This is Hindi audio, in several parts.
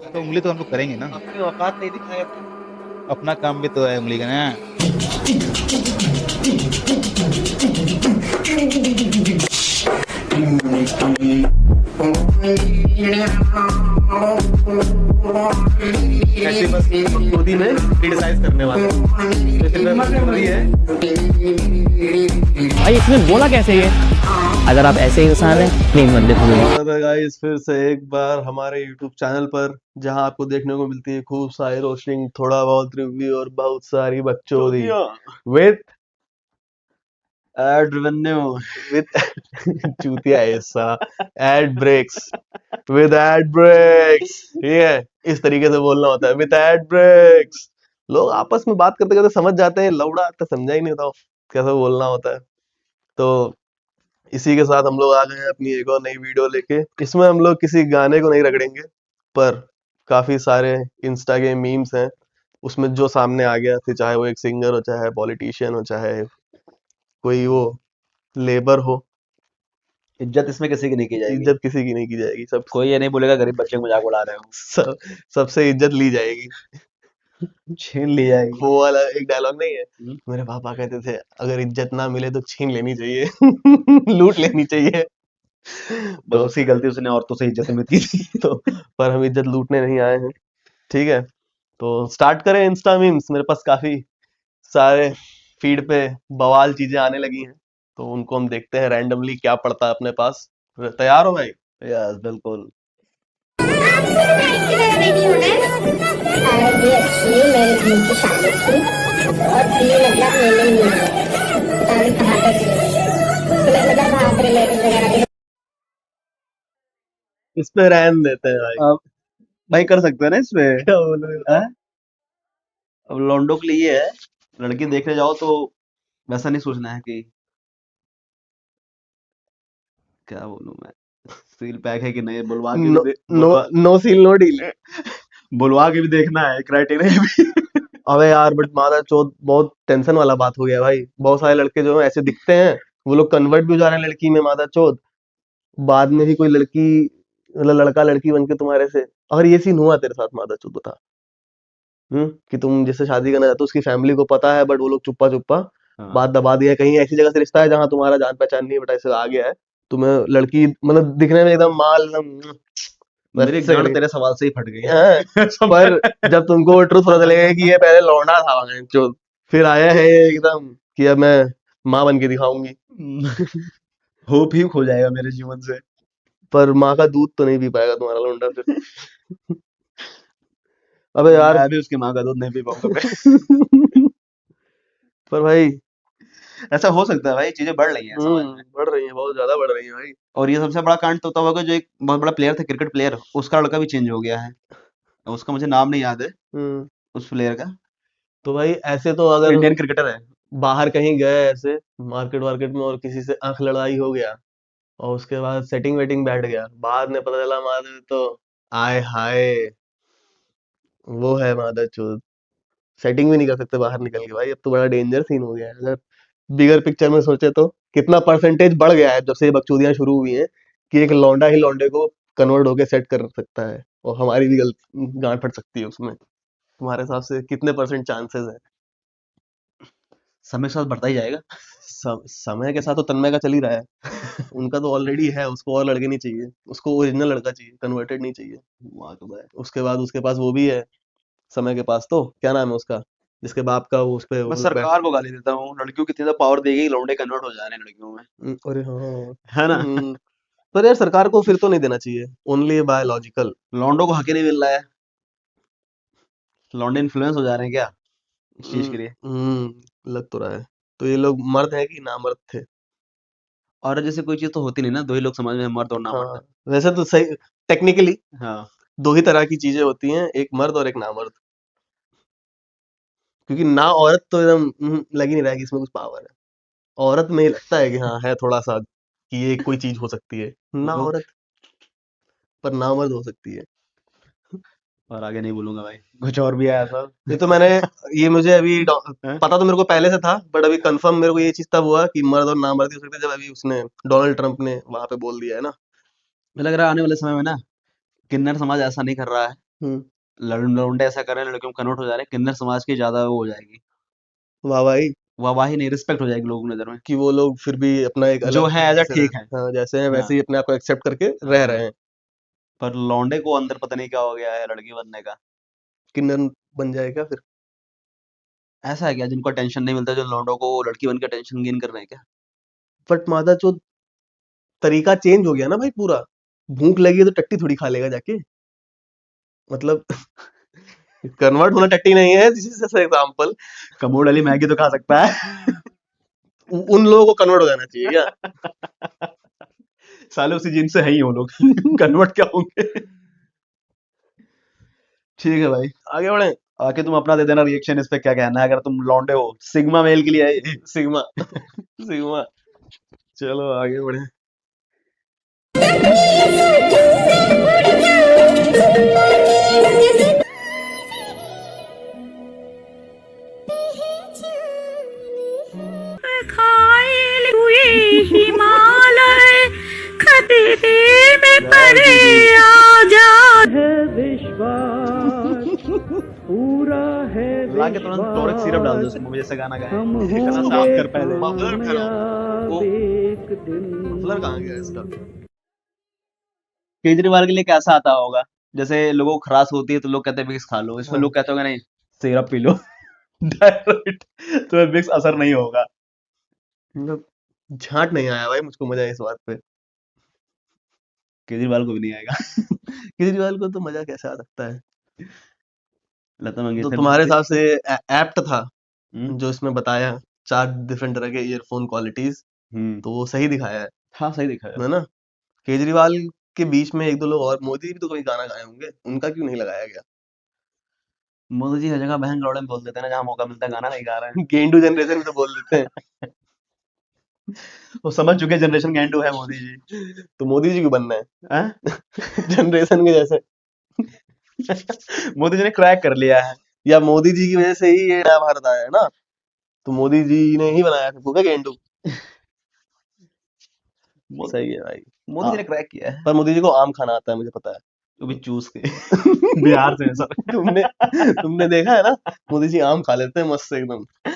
तो उंगली तो हम लोग करेंगे ना। अपनी औकात नहीं दिखाए अपने। अपना काम भी तो है उंगली का ना। ऐसे बस बकचोदी में क्रिटिसाइज करने वाले लेकिन बकचोदी है। भाई इसमें बोला कैसे ये? अगर आप ऐसे इंसान हैं प्लीज मत देखो वीडियो। स्वागत है गाइस फिर से एक बार हमारे YouTube चैनल पर, जहां आपको देखने को मिलती है खूब सारी रोस्टिंग, थोड़ा बहुत रिव्यू और बहुत सारी बकचोदी विद एड रेवेन्यू। विद चूतिया ऐसा ad breaks, with ad breaks. ठीक है, इस तरीके से बोलना होता है, विद एड ब्रेक्स। लोग आपस में बात करते करते समझ जाते हैं, लौड़ा तो समझा ही नहीं होता कैसे बोलना होता है। तो इसी के साथ हम लोग आ गए हैं अपनी एक और नई वीडियो लेके। इसमें हम लोग किसी गाने को नहीं रगड़ेंगे, पर काफी सारे इंस्टा के मीम्स हैं, उसमें जो सामने आ गया, फिर चाहे वो एक सिंगर हो, चाहे पॉलिटिशियन हो, चाहे कोई वो लेबर हो, इज्जत इसमें किसी की नहीं की जाएगी। इज्जत किसी की नहीं की जाएगी। कोई ये नहीं बोलेगा गरीब बच्चे को मजाक उड़ा रहे हो। सब सबसे इज्जत ली जाएगी। छीन ली जाएगी। वो वाला एक डायलॉग नहीं है, हम्म। मेरे पापा कहते थे अगर इज्जत ना मिले तो छीन लेनी चाहिए। लूट लेनी चाहिए। बस तो उसकी गलती, उसने औरतों से इज्जत उम्मीद की थी। तो पर हम इज्जत लूटने नहीं आए हैं। ठीक है, तो स्टार्ट करें इंस्टा मीम्स। मेरे पास काफी सारे फीड पे बवाल चीजें आने लगी हैं, तो उनको हम देखते हैं रैंडमली क्या पड़ता है अपने पास। तैयार हो भाई? यस बिल्कुल। ये एक्चुअली मेरी बहन की शादी थी और ये मतलब मेरे लिए पता नहीं कहाँ तक मतलब वहाँ पर रिलेटिव वगैरह भी। इस पे रहन देते हैं भाई। अब भाई कर सकते हैं ना इसमें। क्या बोलूं यार? हैं? अब लौंडो के लिए ये है, लड़की देखने जाओ तो वैसा नहीं सोचना है कि क्या बोलूं मैं, सील पैक है कि नहीं, बुलवा के भी no no no seal no deal. बुलवा के भी देखना है, क्राइटेरिया भी। अबे यार, बट मारा चौथ बहुत टेंशन वाला बात हो गया भाई। बहुत सारे लड़के जो हैं ऐसे दिखते हैं, वो लोग कन्वर्ट भी हो जा रहे हैं लड़की में, मादा चौथ। बाद में भी कोई लड़की, मतलब लड़का लड़की बन के तुम्हारे से, अगर ये सीन हुआ तेरे साथ मादा चौथ, बता। कि तुम जिससे शादी करना चाहते हो उसकी फैमिली को पता है, बट वो लोग चुप्पा चुप्पा हाँ। बात दबा दिया है। कहीं ऐसी जगह से रिश्ता है जहां तुम्हारा जान पहचान नहीं है, बट ऐसे आ गया है। तुम्हें लड़की मतलब दिखने में एकदम माल, एकदम मेरी वैसे गांड लड़की तेरे सवाल से ही फट गई है। है। पर जब तुमको ट्रुथ पता चलेगा कि ये पहले लौंडा था जो, फिर आया है ये एकदम कि अब मैं माँ बन के दिखाऊंगी। होप ही खो जाएगा मेरे जीवन से। पर माँ का दूध तो नहीं पी पाएगा तुम्हारा लौंडा फिर। अबे यार। मैं भी उसकी माँ का दूध नहीं पी पाऊंगा मैं। पर भाई, ऐसा हो सकता है भाई, चीजें बढ़ रही हैं समाज में। बढ़ रही है, बहुत ज्यादा बढ़ रही है भाई। और ये सबसे बड़ा कांड तो तब होगा जो एक बहुत बड़ा प्लेयर था, क्रिकेट प्लेयर, उसका लड़का भी चेंज हो गया है। उसका मुझे नाम नहीं याद है, हम्म उस प्लेयर का। तो भाई ऐसे तो अगर इंडियन क्रिकेटर है। बाहर कहीं गए ऐसे मार्केट वार्केट में और किसी से आंख लड़ाई हो गया, और उसके बाद सेटिंग वेटिंग बैठ गया, बाद में पता चला मादर तो आय हाय, वो है मादर चौथ। सेटिंग भी नहीं कर सकते बाहर निकल के भाई, अब तो बड़ा डेंजर सीन हो गया है। अगर बिगर पिक्चर में सोचे तो कितना परसेंटेज बढ़ गया है जब से ये बकचोदियां शुरू हुई हैं, कि एक लौंडा ही लौंडे को कन्वर्ट होके सेट कर सकता है, और हमारी भी गांड फट सकती है उसमें। तुम्हारे हिसाब से कितने परसेंट चांसेस है? समय के साथ बढ़ता ही जाएगा। समय के साथ तो तन्मय का चल ही रहा है। उनका तो ऑलरेडी है, उसको और लड़के नहीं चाहिए, उसको ओरिजिनल लड़का चाहिए, कन्वर्टेड नहीं चाहिए। वाह तो भाई। उसके बाद उसके पास वो भी है, समय के पास तो क्या नाम है उसका, जिसके बाप का वो उस पे मैं सरकार को गाली देता हूँ, लड़कियों को इतना पावर देगी कि लौंडे कन्वर्ट हो जा रहे हैं लड़कियों में। अरे हाँ। है ना। हम्म, पर यार सरकार को फिर तो नहीं देना चाहिए, ओनली बायोलॉजिकल। लौंडों को हक ही नहीं मिल रहा है। लौंडे इन्फ्लुएंस हो जा रहे हैं क्या इस चीज के लिए। लग तो रहा है। तो ये लोग मर्द है कि नामर्द थे? और जैसे कोई चीज तो होती नहीं ना, दो ही लोग समाज में हैं, मर्द और ना मर्द। हाँ, वैसे तो सही, टेक्निकली हाँ। दो ही तरह की चीजें होती हैं, एक मर्द और एक नामर्द। क्योंकि ना औरत तो एकदम लग ही नहीं रहा है कि इसमें कुछ पावर है। औरत में ही लगता है कि हाँ है थोड़ा सा, कि ये कोई चीज हो सकती है, ना वो औरत, पर नामर्द हो सकती है। और आगे नहीं बोलूंगा भाई, कुछ और भी है ऐसा। ये तो मैंने, ये मुझे अभी हैं? पता तो मेरे को पहले से था, बट अभी कंफर्म मेरे को ये चीज तब हुआ कि मर्द और नामर्द हो सकते हैं, जब अभी उसने डोनाल्ड ट्रंप ने वहां पे बोल दिया है ना। मुझे लग रहा है आने वाले समय में ना, किन्नर समाज ऐसा नहीं कर रहा है, लौंडे ऐसा कर रहे हैं, लड़कियों में कन्वर्ट हो जा रहे हैं, किन्नर समाज की ज्यादा वो हो जाएगी, वाह भाई वाहवाही नहीं, रिस्पेक्ट हो जाएगी लोगों की नजर में, कि वो लोग फिर भी अपना एक जो अलग है एज जैसे ठीक है। हाँ जैसे हैं वैसे हाँ ही अपने आप को एक्सेप्ट करके रह रहे हैं। पर लौंडे को अंदर पता नहीं क्या हो गया है लड़की बनने का। किन्नर बन जाए क्या फिर? ऐसा है क्या जिनको टेंशन नहीं मिलता, जो लौंडों को लड़की बन के टेंशन गेन कर रहे हैं क्या? बट मादा जो तरीका चेंज हो गया ना भाई पूरा। भूख लगी है तो टट्टी थोड़ी खा लेगा जाके, मतलब कन्वर्ट होना टट्टी नहीं है, this is just example. Commode वाली मैगी तो खा सकता है। उन लोगों को कन्वर्ट हो जाना चाहिए क्या? साले उसी जीन से है ही वो लोग। कन्वर्ट क्या होंगे? ठीक है भाई, आगे बढ़े। आके तुम अपना दे देना रिएक्शन, इस पे क्या कहना है, अगर तुम लौंडे हो। सिग्मा मेल के लिए है ये। Sigma sigma. चलो आगे बढ़े। हिमालय खतरे में पड़े आजाद लाके तुरंत टोरिक सिरप डाल दो उसमें, मुझे जैसे गाना गाया इतना साफ कर पहले। मफलर कहाँ गया इसका? केजरीवाल के लिए कैसा आता होगा, जैसे लोगों को खराश होती है तो लोग कहते हैं विक्स खा लो, इसमें हाँ। लोग कहते होंगे नहीं सिरप पी लो। डायरेक्ट तुम्हें विक्स असर नहीं होगा। मतलब झांट नहीं आया भाई मुझको मजा इस बात पे। केजरीवाल को भी नहीं आएगा। केजरीवाल को तो मजा कैसे आ सकता है? लता तो मंगेशकर तुम्हारे जैसे- हिसाब से एप्ट था हम्म, जो इसमें बताया 4 डिफरेंट तरह के ईयरफोन क्वालिटीज, तो वो सही दिखाया हाँ सही दिखाया। है ना? केजरीवाल के बीच में एक दो लोग और, मोदी भी तो कभी गाना गाए होंगे, उनका क्यों नहीं लगाया गया? मोदी जी हर जगह बहन लौड़े में बोल देते हैं ना, जहाँ मौका मिलता है गाना नहीं गा रहे हैं। गेंडू जनरेशन में तो बोल देते हैं। वो समझ चुके जनरेशन गैंडू है मोदी जी। तो मोदी जी क्यों बनना है? हैं? जनरेशन के जैसे। मोदी जी ने क्रैक कर लिया है। या मोदी जी की वजह से ही ये नया भारत आया है ना, तो मोदी जी ने ही बनाया सबको क्या गेंडू। मो- सही है भाई। मोदी जी ने क्रैक किया है, पर मोदी जी को आम खाना आता है, मुझे पता है। वो भी चूस के। बिहार से है सर। तुमने देखा है ना, मोदी जी आम खा लेते हैं मस्त से एकदम।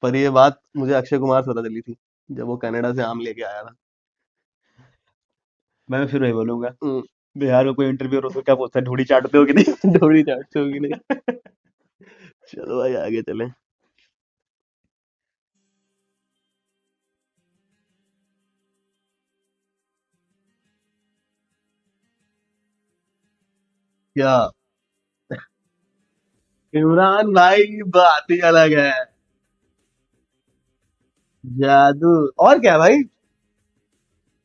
पर ये बात मुझे अक्षय कुमार से पता चली थी जब वो कनाडा से आम लेके आया था। मैं फिर वही बोलूंगा, हम्म, बिहार में कोई इंटरव्यू हो तो क्या पूछता है, ढूंढी चाटते हो कि नहीं? ढोड़ी चाटते होगी नहीं। चलो भाई आगे चले। क्या इमरान भाई की बात ही अलग है, जादू। और क्या भाई,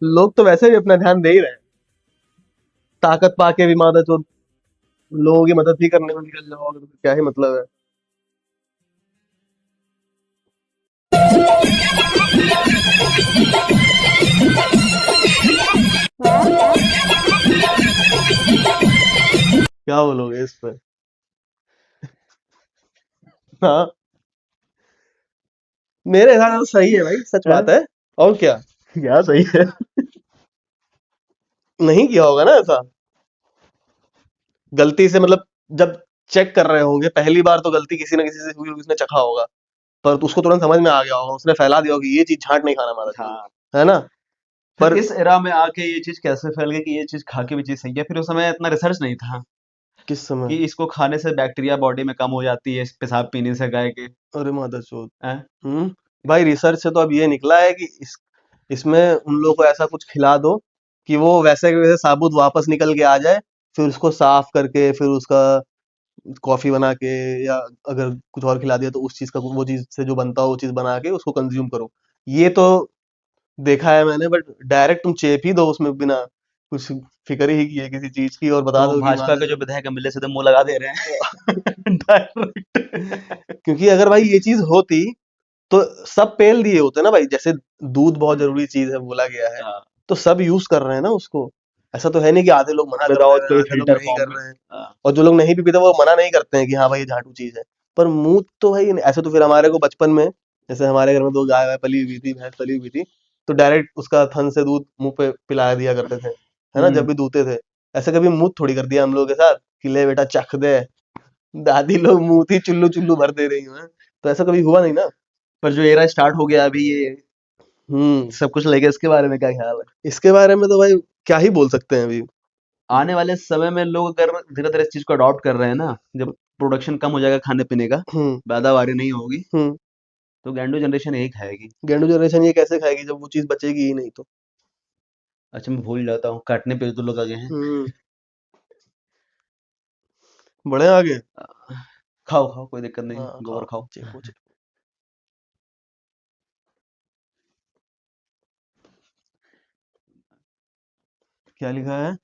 लोग तो वैसे भी अपना ध्यान दे ही रहे हैं। ताकत पाके भी मादा चोद लोगों की मदद भी करने में निकल जाओगे तो फिर क्या ही मतलब है। क्या बोलोगे इस पर? हाँ मेरे हिसाब से सही है भाई, सच बात है। और क्या, क्या सही है। नहीं किया होगा ना ऐसा गलती से, मतलब जब चेक कर रहे होंगे पहली बार तो गलती किसी ना किसी से हुई होगी, उसने चखा होगा पर उसको तुरंत समझ में आ गया होगा, उसने फैला दिया होगा कि ये चीज झांट नहीं खाना हमारा हाँ, है ना। पर पर इस एरा में आके ये चीज कैसे फैल गई कि ये चीज खा के भी चीज सही है, फिर उस समय इतना रिसर्च नहीं था किस समय? कि इसको खाने से बैक्टीरिया बॉडी में कम हो जाती है, पेशाब पीने से गाय के। अरे मादर चोद। हैं? भाई रिसर्च से तो अब ये निकला है कि इसमें उन लोगों को ऐसा कुछ खिला दो कि वो वैसे के वैसे साबुत वापस निकल के आ जाए, फिर उसको साफ करके फिर उसका कॉफी बना के, या अगर कुछ और खिला दिया तो उस चीज का वो चीज से जो बनता हो वो चीज बना के उसको कंज्यूम करो। ये तो देखा है मैंने, बट डायरेक्ट तुम चेप ही दो उसमें बिना कुछ फिक्र ही किए किसी चीज की और बता तो दो कि भाजपा के जो विधायक एमएलए से तो मुंह लगा दे रहे हैं। डायरेक्ट। क्योंकि अगर भाई ये चीज होती तो सब पेल दिए होते ना भाई, जैसे दूध बहुत जरूरी चीज है बोला गया है, हाँ, तो सब यूज कर रहे हैं ना उसको। ऐसा तो है नहीं कि आधे लोग मना कर विदाउट रहे हैं, कोई आधे लोग फिल्टर नहीं कर फॉर्म में। रहे हैं, हाँ, और जो लोग नहीं भी पीते वो मना नहीं करते हैं कि हाँ भाई ये झाटू चीज है। पर मुंह तो भाई ऐसे तो फिर हमारे को बचपन में, जैसे हमारे घर में दो गाय वाय पली हुई थी, भैंस पली हुई थी, तो डायरेक्ट उसका थन से दूध मुंह पे पिला दिया करते थे, है ना, जब भी दूते थे। ऐसे कभी मुंह थोड़ी कर दिया हम लोगों के साथ कि ले बेटा चख दे, दादी लोग मुंह थी चुल्लू चुल्लू भर दे रही हैं, तो ऐसा कभी हुआ नहीं ना। पर जो एरा स्टार्ट हो गया अभी ये सब कुछ लेके, इसके बारे में क्या ख्याल है? इसके बारे में तो भाई क्या ही बोल सकते हैं अभी। आने वाले समय में लोग अगर धीरे धीरे इस चीज को अडॉप्ट कर रहे हैं ना, जब प्रोडक्शन कम हो जाएगा खाने पीने का, पैदावारी नहीं होगी, तो गैंडू जनरेशन यही खाएगी। गेंडू जनरेशन ये कैसे खाएगी जब वो चीज बचेगी ही नहीं तो। अच्छा मैं भूल जाता हूँ, काटने पे तो लोग आगे हैं। बड़े आगे। खाओ खाओ, कोई दिक्कत नहीं, हाँ, गोबर खाओ। चीकू चीकू। क्या लिखा है?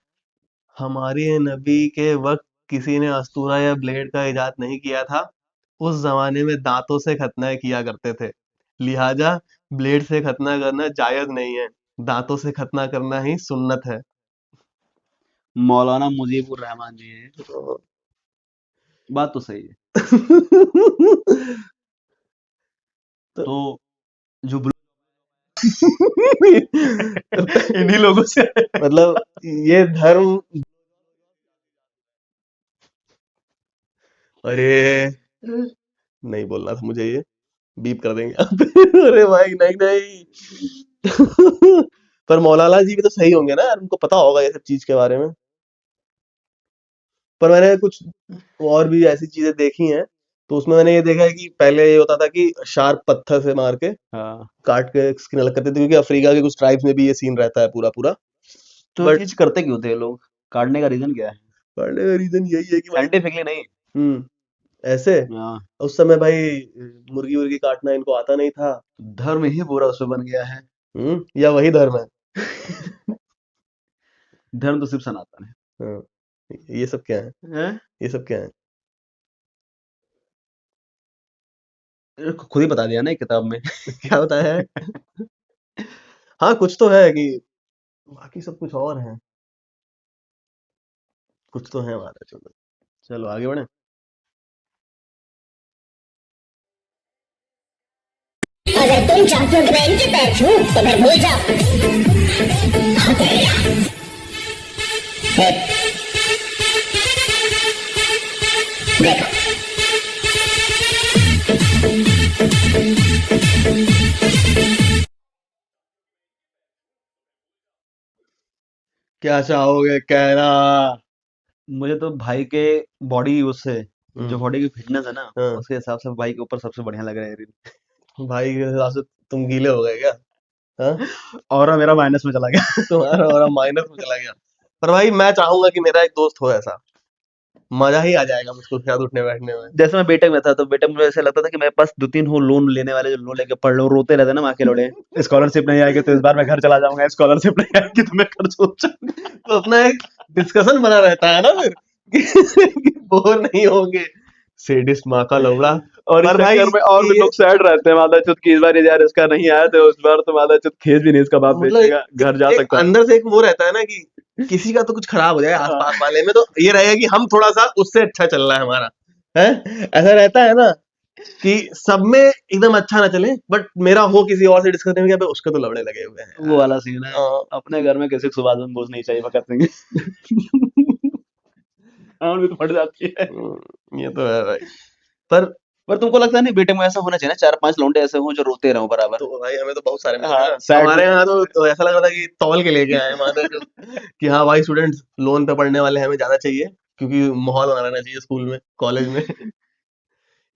हमारे नबी के वक्त किसी ने अस्तूरा या ब्लेड का इजाद नहीं किया था। उस जमाने में दांतों से खतना किया करते थे, लिहाजा ब्लेड से खतना करना जायज नहीं है, दांतों से खतना करना ही सुन्नत है। मौलाना मुजीबुर रहमान जी है, बात तो सही है। तो जो इन्हीं लोगों से मतलब ये धर्म, अरे नहीं बोलना था मुझे, ये बीप कर देंगे यहाँ पे। अरे भाई नहीं नहीं। पर मौलाना जी भी तो सही होंगे ना यार, उनको पता होगा ये सब चीज के बारे में। पर मैंने कुछ और भी ऐसी चीजें देखी हैं, तो उसमें मैंने ये देखा है कि पहले ये होता था कि शार्प पत्थर से मार के काट के स्किन अलग करते थे, क्योंकि अफ्रीका के कुछ ट्राइब्स में भी ये सीन रहता है पूरा पूरा। तो ये चीज करते क्यों थे लोग? काटने का रीजन क्या है? काटने का रीजन यही है कि भाई साइंटिफिकली नहीं। ऐसे हाँ, उस समय भाई मुर्गी वुर्गी काटना इनको आता नहीं था। धर्म ही पूरा उसमें बन गया है। या वही धर्म है। धर्म तो सिर्फ सनातन है। हाँ, ये सब क्या है? हैं? ये सब क्या है? ये खुद ही बता दिया ना एक किताब में। क्या बताया है? हाँ कुछ तो है कि बाकी सब कुछ और है, कुछ तो है हमारा। चलो चलो आगे बढ़े। अगर तुम चाहते हो कि मैं इनके पैर छूं, तो फिर भूल जाओ। देखो क्या चाहोगे कहना? मुझे तो भाई के बॉडी उससे, जो बॉडी की फिटनेस है ना, हाँ। उसके हिसाब से भाई के ऊपर सबसे बढ़िया लग रहा है रील। भाई के हिसाब से तुम गीले हो गए क्या? हाँ? और मेरा माइनस में चला गया। तुम्हारा और माइनस में चला गया। पर भाई मैं चाहूंगा कि मेरा एक दोस्त हो ऐसा, मजा ही आ जाएगा मुझको उसके साथ उठने बैठने में। जैसे मैं बीटेक में था, तो बीटेक में ऐसा लगता था कि मेरे पास 2-3 हो लोन लेने वाले, जो लोन लेके पढ़ लो, रोते रहते ना माँ के लोड़े, स्कॉलरशिप नहीं आएगी तो इस बार मैं घर चला जाऊंगा, स्कॉलरशिप नहीं आएगी तो मैं घर सोच जाऊंगा। तो अपना एक डिस्कशन बना रहता है ना फिर कि बोर नहीं होंगे। सेडिस्ट माँ का लौड़ा। और पर इस भाई चक्कर में और भी ये लोग सैड रहते हैं, मादा चुत की इस बार यार इसका नहीं आया, तो उस बार तो मादा चुत खेत भी नहीं इसका बाप मतलब बेचेगा, घर जा एक सकता है। अंदर से एक वो रहता है ना कि किसी का तो कुछ खराब हो जाए आसपास वाले में, तो ये रहेगा कि हम थोड़ा सा उससे अच्छा चल रहा है हमारा, है ऐसा रहता है ना कि सब में एकदम अच्छा ना चले, बट मेरा हो किसी और से डिस्कस करने में, उसके तो लवड़े लगे हुए हैं। वो वाला सीन है। हाँ। अपने घर में किसी को सुभाष बंद बोझ नहीं चाहिए, भगत सिंह। आंख भी तो फट जाती है। ये तो है भाई। पर तुमको लगता नहीं बीटेक में ऐसा होना चाहिए ना, 4-5 लौंडे ऐसे हों जो रोते रहो बराबर? तो भाई हमें तो बहुत सारे मिले हाँ, ना। sad हमारे में। यहाँ तो ऐसा लग रहा था कि तौल के लेके आए मानो कि हाँ भाई स्टूडेंट्स लोन पे पढ़ने वाले हमें जाना चाहिए, क्योंकि माहौल बना रहना चाहिए स्कूल में कॉलेज में।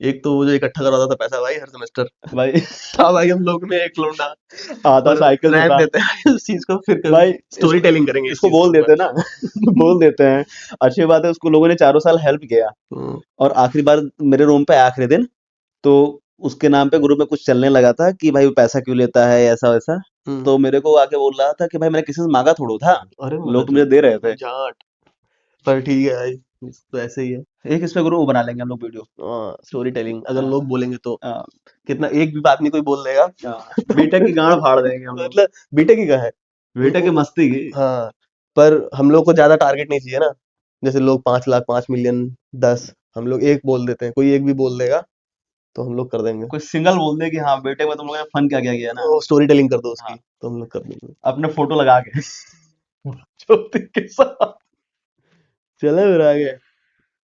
एक तो वो जो इकट्ठा करवाता था पैसा भाई हर सेमेस्टर, भाई था भाई हम लोग में एक लौंडा। आता साइकिल रहने से था। देते हैं इस चीज को, फिर भाई स्टोरी टेलिंग करेंगे इस इसको चीज बोल के देते ना। बोल देते हैं। अच्छी बात है, उसको लोगों ने 4 साल हेल्प किया, ऊपर। और आखिरी बार मेरे रूम पे आखिरी दिन, तो उसके नाम पे ग्रुप में कुछ चलने लगा था कि भाई वो पैसा क्यों लेता है, ऐसा वैसा। तो मेरे को आके बोल रहा था कि भाई मैंने किसी से मांगा थोड़ो था, अरे लोग तो मुझे दे रहे थे। जाट। पर ठीक है भाई, तो ऐसे ही है। एक इस पे ग्रुप बना लेंगे हम लोग, वीडियो। स्टोरी टेलिंग अगर लोग बोलेंगे तो हाँ, कितना, एक भी बात नहीं कोई बोल देगा। बीटेक की गांड फाड़ देंगे हम लोग। मतलब बीटेक ही का है, बीटेक की मस्ती की। हाँ। पर हम लोग को ज्यादा टारगेट नहीं चाहिए ना, जैसे लोग 5 लाख 5 मिलियन 10, हम लोग एक बोल देते हैं, कोई एक भी बोल देगा तो हम लोग कर देंगे। कोई सिंगल बोल दे कि हाँ बीटेक में तुम लोगों ने फन क्या क्या किया ना, स्टोरी टेलिंग कर दो उसकी, हाँ। तो हम लोग कर देंगे। अपने फोटो लगा के ज्योति के साथ। चले फिर आगे।